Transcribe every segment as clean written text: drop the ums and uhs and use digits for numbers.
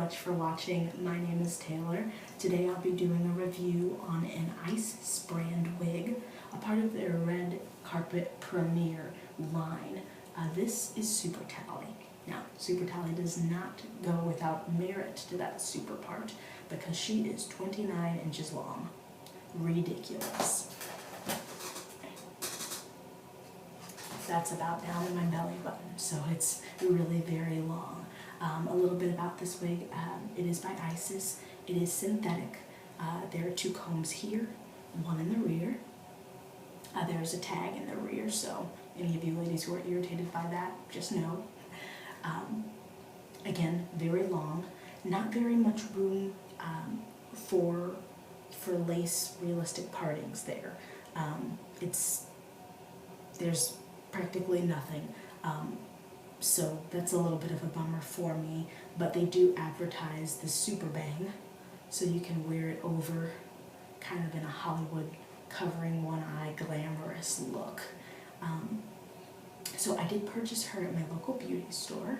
much for watching. My name is Taylor. Today I'll be doing a review on an Ice Sprand wig, a part of their Red Carpet Premiere line. This is Super Tally. Now, Super Tally does not go without merit to that super part because she is 29 inches long. Ridiculous. That's about down to my belly button, so it's really very long. A little bit about this wig. It is by Isis. It is synthetic. There are two combs here, one in the rear. There's a tag in the rear, so any of you ladies who are irritated by that, just know. Again, very long. Not very much room for lace realistic partings there. There's practically nothing. So that's a little bit of a bummer for me, but they do advertise the super bang, so you can wear it over kind of in a Hollywood covering one eye glamorous look. So I did purchase her at my local beauty store,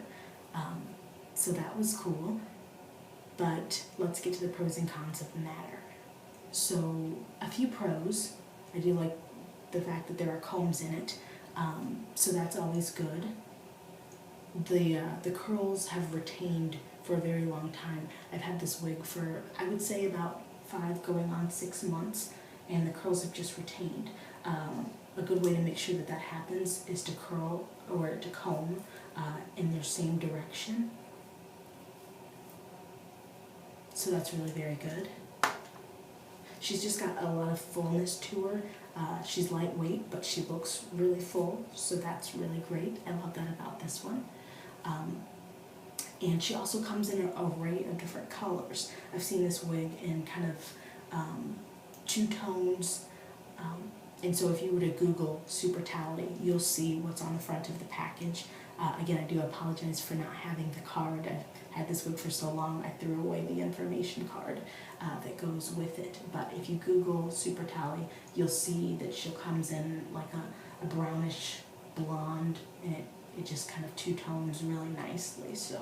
so that was cool, but let's get to the pros and cons of the matter. So a few pros. I do like the fact that there are combs in it, so that's always good. The curls have retained for a very long time. I've had this wig for, I would say, about 5 going on 6 months, and the curls have just retained. A good way to make sure that that happens is to curl or to comb in their same direction. So that's really very good. She's just got a lot of fullness to her. She's lightweight, but she looks really full, so that's really great. I love that about this one. And she also comes in an array of different colors. I've seen this wig in kind of 2 tones, and so if you were to Google Super Tally, you'll see what's on the front of the package. Again, I do apologize for not having the card. I've had this wig for so long, I threw away the information card that goes with it. But if you Google Super Tally, you'll see that she comes in like a brownish blonde, and it just kind of 2 tones really nicely. So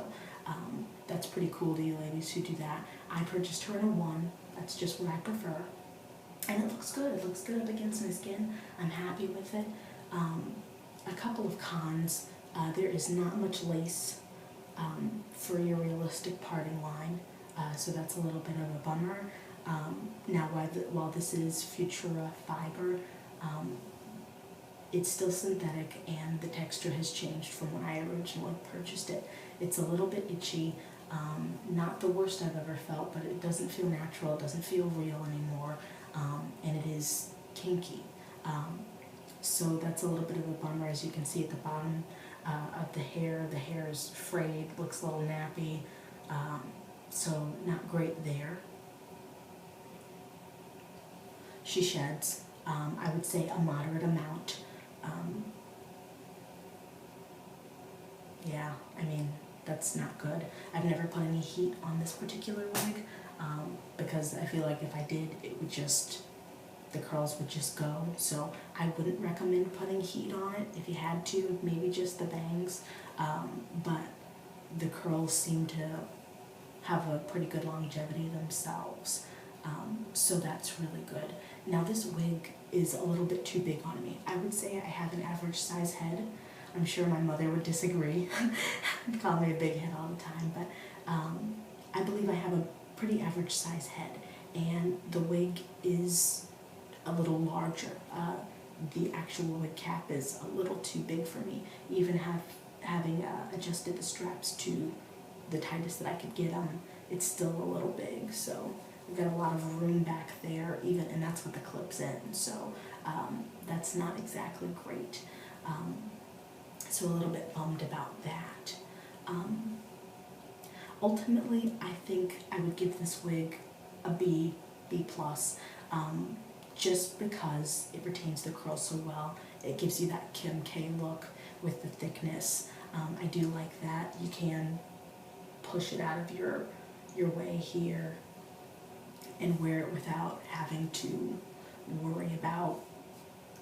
that's pretty cool to you ladies who do that. I purchased her in a 1. That's just what I prefer. And it looks good. It looks good up against my skin. I'm happy with it. A couple of cons. There is not much lace for your realistic parting line, so that's a little bit of a bummer. Now, while this is Futura fiber, it's still synthetic, and the texture has changed from when I originally purchased it. It's a little bit itchy. Not the worst I've ever felt, but it doesn't feel natural, it doesn't feel real anymore, and it is kinky. So that's a little bit of a bummer. As you can see at the bottom of the hair is frayed, looks a little nappy, so not great there. She sheds, I would say, a moderate amount. Yeah, I mean, that's not good. I've never put any heat on this particular wig because I feel like if I did, the curls would just go. So I wouldn't recommend putting heat on it. If you had to, maybe just the bangs, but the curls seem to have a pretty good longevity themselves. So that's really good. Now this wig is a little bit too big on me. I would say I have an average size head. I'm sure my mother would disagree and call me a big head all the time, but I believe I have a pretty average size head, and the wig is a little larger. The actual wig cap is a little too big for me. Even having adjusted the straps to the tightest that I could get them, it's still a little big, so I've got a lot of room back there, and that's with the clips in, so that's not exactly great. So a little bit bummed about that. Ultimately, I think I would give this wig a B+, just because it retains the curls so well. It gives you that Kim K look with the thickness. I do like that. You can push it out of your way here and wear it without having to worry about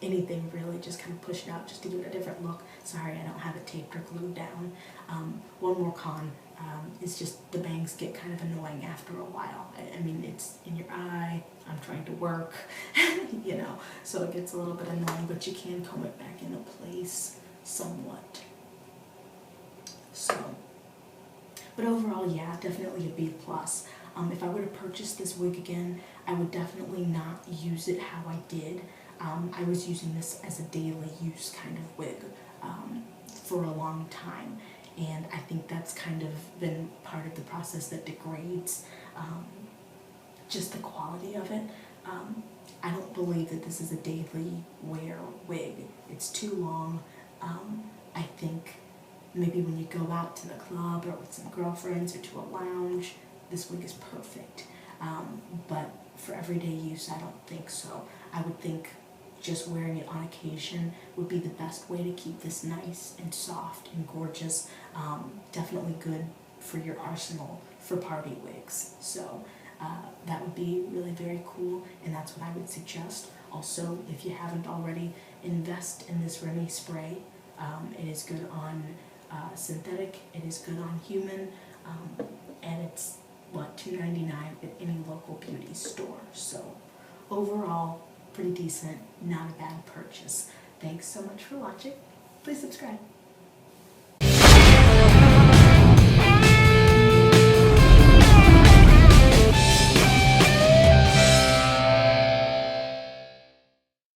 anything really, just kind of push it out just to give it a different look. Sorry, I don't have it taped or glued down. One more con, It's just the bangs get kind of annoying after a while. I mean, it's in your eye, I'm trying to work, you know, so it gets a little bit annoying, but you can comb it back into place somewhat. So, but overall, yeah, definitely a B+. If I were to purchase this wig again, I would definitely not use it how I did. I was using this as a daily use kind of wig for a long time, and I think that's kind of been part of the process that degrades just the quality of it. I don't believe that this is a daily wear wig. It's too long. I think maybe when you go out to the club or with some girlfriends or to a lounge, this wig is perfect. But for everyday use, I don't think so. I would think just wearing it on occasion would be the best way to keep this nice and soft and gorgeous. Definitely good for your arsenal for party wigs. So that would be really very cool, and that's what I would suggest. Also, if you haven't already, invest in this Remy spray. It is good on synthetic, it is good on human, and it's what, $2.99 at any local beauty store. So overall, pretty decent, not a bad purchase. Thanks so much for watching. Please subscribe.